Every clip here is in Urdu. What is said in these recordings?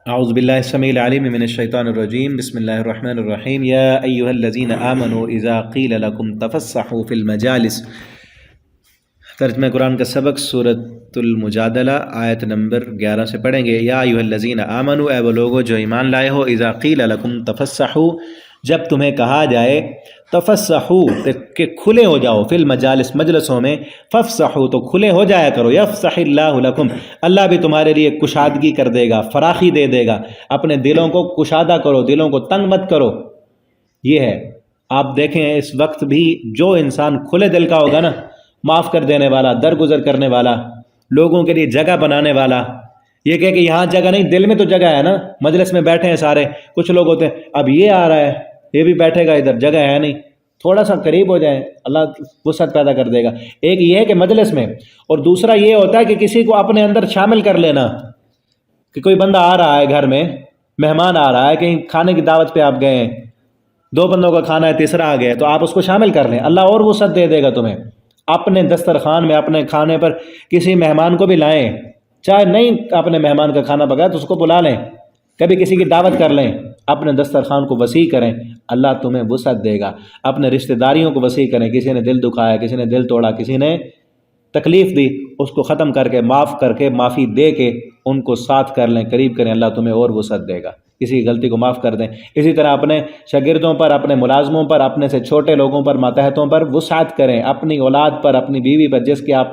اعوذ باللہ السمیع العلیم من الشیطان الرجیم بسم اللہ الرحمن الرحیم یا ایہا الذین آمنوا اذا قیل لکم تفسحوا فی المجالس۔ ترجمہ قرآن کا سبق سورۃ المجادلہ آیت نمبر 11 سے پڑھیں گے۔ یا ایہا الذین آمنوا، اے وہ لوگو جو ایمان لائے ہو، اذا قیل لکم تفسحوا، جب تمہیں کہا جائے تفسحوا کہ کھلے ہو جاؤ، فی المجالس مجلسوں میں، فافسحوا تو کھلے ہو جایا کرو، یفسح اللہ لکم اللہ بھی تمہارے لیے کشادگی کر دے گا، فراخی دے دے گا، اپنے دلوں کو کشادہ کرو، دلوں کو تنگ مت کرو۔ یہ ہے، آپ دیکھیں اس وقت بھی جو انسان کھلے دل کا ہوگا نا، معاف کر دینے والا، درگزر کرنے والا، لوگوں کے لیے جگہ بنانے والا، یہ کہ یہاں جگہ نہیں، دل میں تو جگہ ہے نا، مجلس میں بیٹھے ہیں سارے، کچھ لوگ ہوتے ہیں اب یہ آ رہا ہے، یہ بھی بیٹھے گا ادھر، جگہ ہے نہیں، تھوڑا سا قریب ہو جائیں، اللہ وسعت پیدا کر دے گا۔ ایک یہ ہے کہ مجلس میں، اور دوسرا یہ ہوتا ہے کہ کسی کو اپنے اندر شامل کر لینا، کہ کوئی بندہ آ رہا ہے گھر میں، مہمان آ رہا ہے، کہیں کھانے کی دعوت پہ آپ گئے ہیں، 2 بندوں کا کھانا ہے، تیسرا آ گیا ہے، تو آپ اس کو شامل کر لیں، اللہ اور وسعت دے دے گا تمہیں۔ اپنے دسترخوان میں، اپنے کھانے پر کسی مہمان کو بھی لائیں، چاہے نہیں اپنے مہمان کا کھانا پکایا تو اس کو بلا لیں، کبھی کسی کی دعوت کر لیں، اپنے دسترخوان کو وسیع کریں، اللہ تمہیں وسعت دے گا۔ اپنے رشتہ داریوں کو وسیع کریں، کسی نے دل دکھایا، کسی نے دل توڑا، کسی نے تکلیف دی، اس کو ختم کر کے معافی دے کے ان کو ساتھ کر لیں، قریب کریں، اللہ تمہیں اور وسعت دے گا، کسی کی غلطی کو معاف کر دیں۔ اسی طرح اپنے شاگردوں پر، اپنے ملازموں پر، اپنے سے چھوٹے لوگوں پر، ماتحتوں پر وسعت کریں، اپنی اولاد پر، اپنی بیوی پر، جس کے آپ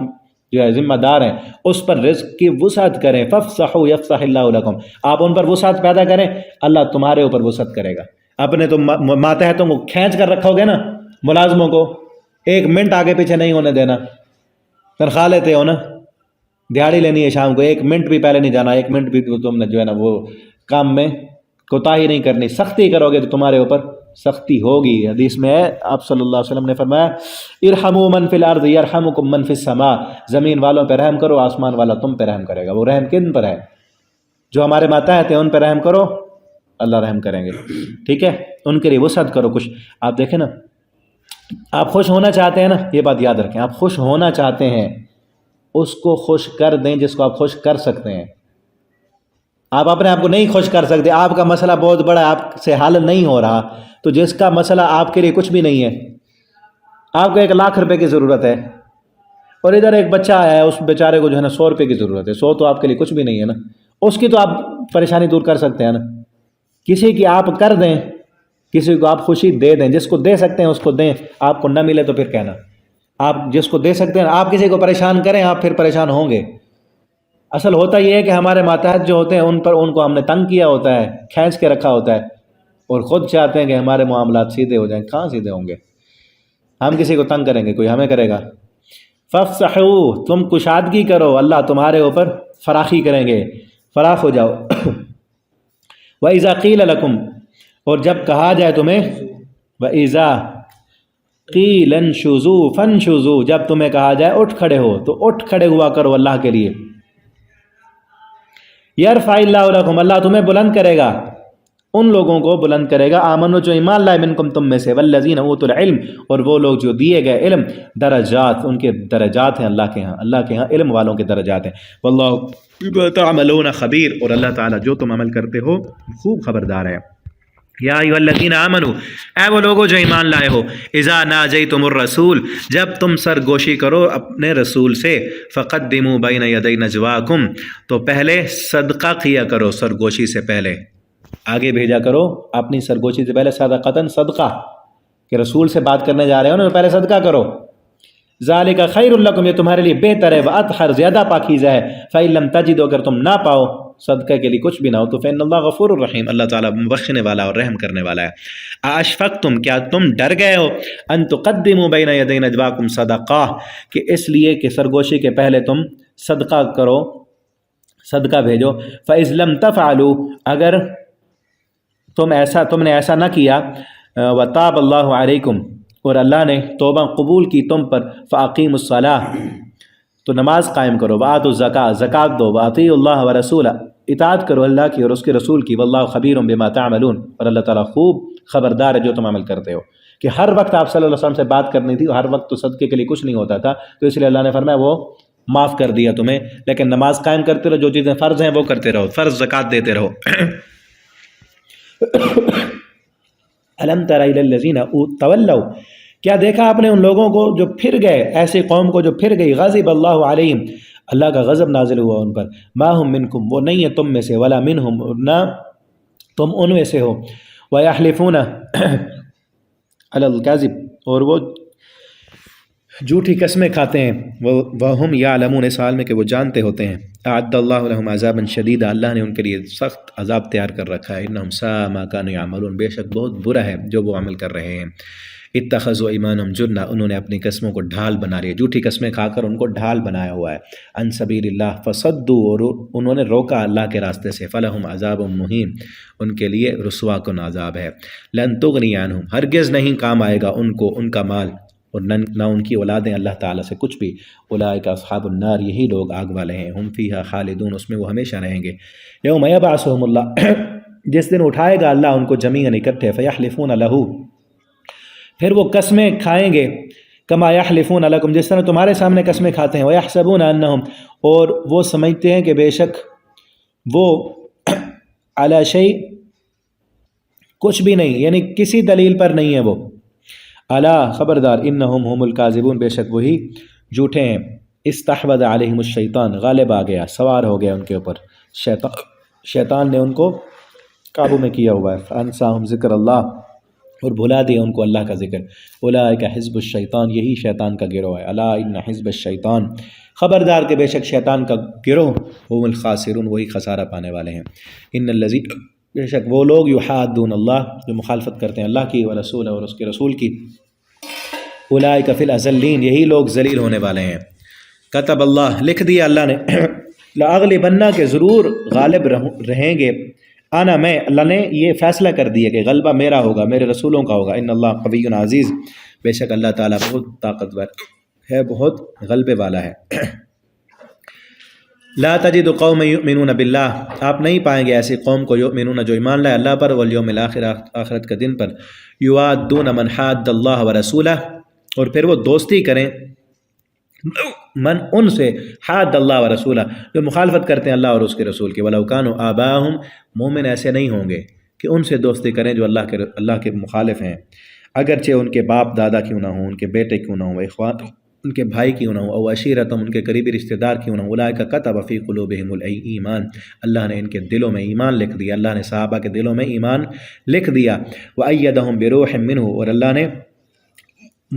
جو ہے ذمہ دار ہیں، اس پر رزق کی وسعت کریں۔ فافسحوا یفسح اللہ لکم، آپ ان پر وسعت پیدا کریں، اللہ تمہارے اوپر وسعت کرے گا۔ اپنے تو ماتحتوں کو کھینچ کر رکھو گے نا، ملازموں کو 1 منٹ آگے پیچھے نہیں ہونے دینا، تنخواہ لیتے ہو نا، دیہاڑی لینی ہے شام کو، 1 منٹ بھی پہلے نہیں جانا، 1 منٹ بھی تم نے جو ہے نا وہ کام میں کوتاہی نہیں کرنی، سختی کرو گے تو تمہارے اوپر سختی ہوگی۔ حدیث میں ہے، آپ صلی اللہ علیہ وسلم نے فرمایا ارحموا من فی الارض یرحمکم من فی السماء، زمین والوں پہ رحم کرو، آسمان والا تم پہ رحم کرے گا۔ وہ رحم کن پر ہے؟ جو ہمارے ماتحت ہیں ان پہ رحم کرو، اللہ رحم کریں گے، ٹھیک ہے؟ ان کے لیے وسعت کرو کچھ۔ آپ دیکھیں نا، آپ خوش ہونا چاہتے ہیں نا، یہ بات یاد رکھیں، آپ خوش ہونا چاہتے ہیں، اس کو خوش کر دیں جس کو آپ خوش کر سکتے ہیں۔ آپ اپنے آپ کو نہیں خوش کر سکتے، آپ کا مسئلہ بہت بڑا ہے، آپ سے حل نہیں ہو رہا، تو جس کا مسئلہ آپ کے لیے کچھ بھی نہیں ہے، آپ کو 1 لاکھ روپے کی ضرورت ہے، اور ادھر ایک بچہ آیا ہے، اس بیچارے کو جو ہے نا 100 روپے کی ضرورت ہے، 100 تو آپ کے لیے کچھ بھی نہیں ہے نا، اس کی تو آپ پریشانی دور کر سکتے ہیں نا۔ کسی کی آپ کر دیں، کسی کو آپ خوشی دے دیں، جس کو دے سکتے ہیں اس کو دیں، آپ کو نہ ملے تو پھر کہنا، آپ جس کو دے سکتے ہیں، آپ کسی کو پریشان کریں، آپ پھر پریشان ہوں گے۔ اصل ہوتا یہ ہے کہ ہمارے ماتحت جو ہوتے ہیں ان کو ہم نے تنگ کیا ہوتا ہے، کھینچ کے رکھا ہوتا ہے، اور خود چاہتے ہیں کہ ہمارے معاملات سیدھے ہو جائیں۔ کہاں سیدھے ہوں گے؟ ہم کسی کو تنگ کریں گے، کوئی ہمیں کرے گا؟ فافسحوا، تم کشادگی کرو، اللہ تمہارے اوپر فراخی کریں گے، فراخ ہو جاؤ۔ وَإِذَا قِيلَ لَكُمْ، اور جب کہا جائے تمہیں، وَإِذَا قِيلَ انشُزُوا فَانشُزُوا، جب تمہیں کہا جائے اٹھ کھڑے ہو تو اٹھ کھڑے ہوا کرو اللہ کے لیے۔ یرفع اللہ لکم، اللہ تمہیں بلند کرے گا، ان لوگوں کو بلند کرے گا، آمنو جو ایمان لائے، منکم تم میں سے، والذین اوتوا العلم، اور وہ لوگ جو دیے گئے علم، درجات، ان کے درجات ہیں اللہ کے ہاں، اللہ کے ہاں علم والوں کے درجات ہیں۔ واللہ بما تعملون خبیر، اور اللہ تعالیٰ جو تم عمل کرتے ہو خوب خبردار ہے۔ یا ایھا الذین آمنوا، اے وہ لوگوں جو ایمان لائے ہو، اذا ناجیتم الرسول، جب تم سرگوشی کرو اپنے رسول سے، فقدموا بین یدی نجواکم، تو پہلے صدقہ کیا کرو، سرگوشی سے پہلے آگے بھیجا کرو، اپنی سرگوشی سے پہلے صدقۃ، صدقہ، کہ رسول سے بات کرنے جا رہے ہو نا، پہلے صدقہ کرو۔ ذالک خیر لکم، یہ تمہارے لیے بہتر ہے، واطہر، زیادہ پاکیزہ ہے، فإن لم تجدوا، اگر تم نہ پاؤ صدقہ کے لیے کچھ بھی نہ ہو تو فإن اللہ غفور الرحیم، اللہ تعالیٰ بخشنے والا اور رحم کرنے والا ہے۔ اشفقتم، کیا تم ڈر گئے ہو، ان تقدموا بین یدی نجواکم صدقہ، کہ اس لیے کہ سرگوشی کے پہلے تم صدقہ کرو، صدقہ بھیجو۔ فإذ لم تفعلوا، اگر تم نے ایسا نہ کیا، وتاب اللہ علیکم، اور اللہ نے توبہ قبول کی تم پر، فاقیموا الصلاۃ، تو نماز قائم کرو، وآتوا الزکاۃ، زکوٰۃ دو، واطیعوا اللہ ورسولہ، اطاعت کرو اللہ کی اور اس کے رسول کی، واللہ خبیر بما تعملون، اور اللہ تعالیٰ خوب خبردار ہے جو تم عمل کرتے ہو۔ کہ ہر وقت آپ صلی اللہ علیہ وسلم سے بات کرنی تھی، ہر وقت تو صدقے کے لیے کچھ نہیں ہوتا تھا، تو اس لیے اللہ نے فرمایا وہ معاف کر دیا تمہیں، لیکن نماز قائم کرتے رہو، جو چیزیں فرض ہیں وہ کرتے رہو، فرض زکوٰۃ دیتے رہو۔ الم تر الی الذین تولوا، کیا دیکھا آپ نے ان لوگوں کو جو پھر گئے، ایسی قوم کو جو پھر گئی، غضب اللہ علیہم، اللہ کا غضب نازل ہوا ان پر، ما ہم منکم، وہ نہیں ہے تم میں سے، ولا منہم، نہ تم ان میں سے ہو، ویحلفون علی الکذب، اور وہ جھوٹی قسمیں کھاتے ہیں، وہم یعلمون، اس حال میں کہ وہ جانتے ہوتے ہیں، اعد اللہ لہم عذابا شدیدا، اللہ نے ان کے لیے سخت عذاب تیار کر رکھا ہے، انہم ساء ما کانوا یعملون، بے شک بہت برا ہے جو وہ عمل کر رہے ہیں۔ اتخذوا ایمانہم جنہ، انہوں نے اپنی قسموں کو ڈھال بنا لیا، جھوٹی قسمیں کھا کر ان کو ڈھال بنایا ہوا ہے، عن سبیل اللہ، فصدوا، اور انہوں نے روکا اللہ کے راستے سے، فلہم عذاب مہین، ان کے لیے رسوا کن عذاب ہے، لن تغنی عنہم، ہرگز نہیں کام آئے گا ان کو ان کا مال اور نہ ان کی اولادیں اللہ تعالیٰ سے کچھ بھی، اولئک اصحاب النار، یہی لوگ آگ والے ہیں، ہم فیہا خالدون، اس میں وہ ہمیشہ رہیں گے، یوم یبعثہم اللہ، جس دن اٹھائے گا اللہ ان کو جمیعاً اکٹھے، فیحلفون لہ، پھر وہ قسمیں کھائیں گے، کما یحلفون لکم، جس طرح تمہارے سامنے قسمیں کھاتے ہیں، ویحسبون انہم، اور وہ سمجھتے ہیں کہ بے شک وہ علی شیء، کچھ بھی نہیں، یعنی کسی دلیل پر نہیں ہے وہ، الا، خبردار، انہم هم الکاذبون، بے شک وہی جھوٹے ہیں، استحوذ علیہم الشیطان، غالب آ گیا، سوار ہو گیا ان کے اوپر شیطان نے ان کو قابو میں کیا ہوا ہے، فانساہم ذکر اللہ، اور بھلا دیا ان کو اللہ کا ذکر، اولئک حزب الشیطان، یہی شیطان کا گروہ ہے، الا ان حزب الشیطان، خبردار کہ بے شک شیطان کا گروہ، هم الخاسرون، وہی خسارہ پانے والے ہیں، ان الذین، بے شک وہ لوگ، یحادون اللہ، جو مخالفت کرتے ہیں اللہ کی، ورسولہ، اور اس کے رسول کی، اولئک فی الاذلین، یہی لوگ ذلیل ہونے والے ہیں، کتب اللہ، لکھ دیا اللہ نے، لاغلبن، کہ ضرور غالب رہیں گے، انا، میں، اللہ نے یہ فیصلہ کر دیا کہ غلبہ میرا ہوگا، میرے رسولوں کا ہوگا، ان اللہ قوی عزیز، بے شک اللہ تعالیٰ بہت طاقتور ہے، بہت غلبے والا ہے۔ لا تجد قوم یؤمنون باللہ، آپ نہیں پائیں گے ایسی قوم کو، یؤمنون، جو ایمان لائے اللہ پر، والیوم الآخر، آخرت کے دن پر، یوادون من حاد اللہ ورسولہ، اور پھر وہ دوستی کریں من، ان سے، حاد اللہ و رسولہ، جو مخالفت کرتے ہیں اللہ اور اس کے رسول کی، وَلَوْ كَانُوا آبَاءَهُمْ، مومن ایسے نہیں ہوں گے کہ ان سے دوستی کریں جو اللہ کے مخالف ہیں، اگرچہ ان کے باپ دادا کیوں نہ ہوں، ان کے بیٹے کیوں نہ ہوں، اخوان، ان کے بھائی کیوں نہ ہوں، او عشیرتم، ان کے قریبی رشتہ دار کیوں نہ ہوں، اولئک کتب فی قلوبہم الایمان، اللہ نے ان کے دلوں میں ایمان لکھ دیا، اللہ نے صحابہ کے دلوں میں ایمان لکھ دیا، وَأَيَّدَهُمْ بِرُوحٍ مِّنْهُ، اور اللہ نے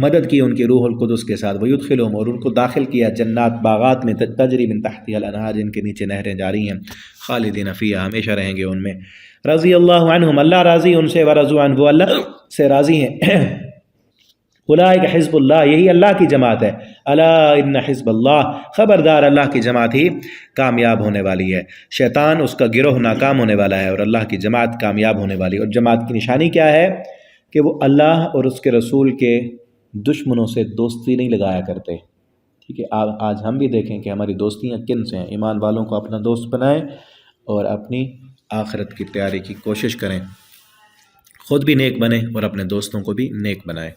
مدد کی ان کی روح القدس کے ساتھ، وَيُدْخِلُهُمْ، اور ان کو داخل کیا جنات، باغات میں، تجری من تحتها الانہار، جن کے نیچے نہریں جاری ہیں، خالدین فیہا، ہمیشہ رہیں گے ان میں، رضی اللہ عنہم، اللہ راضی ان سے، ورضوا عنہ، وہ اللہ سے راضی ہیں، اولئک حزب اللہ، یہی اللہ کی جماعت ہے، الا ان حزب اللہ، خبردار اللہ کی جماعت ہی کامیاب ہونے والی ہے، شیطان، اس کا گروہ ناکام ہونے والا ہے، اور اللہ کی جماعت کامیاب ہونے والی ہے، اور جماعت کی نشانی کیا ہے کہ وہ اللہ اور اس کے رسول کے دشمنوں سے دوستی نہیں لگایا کرتے، ٹھیک ہے، آج ہم بھی دیکھیں کہ ہماری دوستیاں کن سے ہیں، ایمان والوں کو اپنا دوست بنائیں اور اپنی آخرت کی تیاری کی کوشش کریں، خود بھی نیک بنیں اور اپنے دوستوں کو بھی نیک بنائیں۔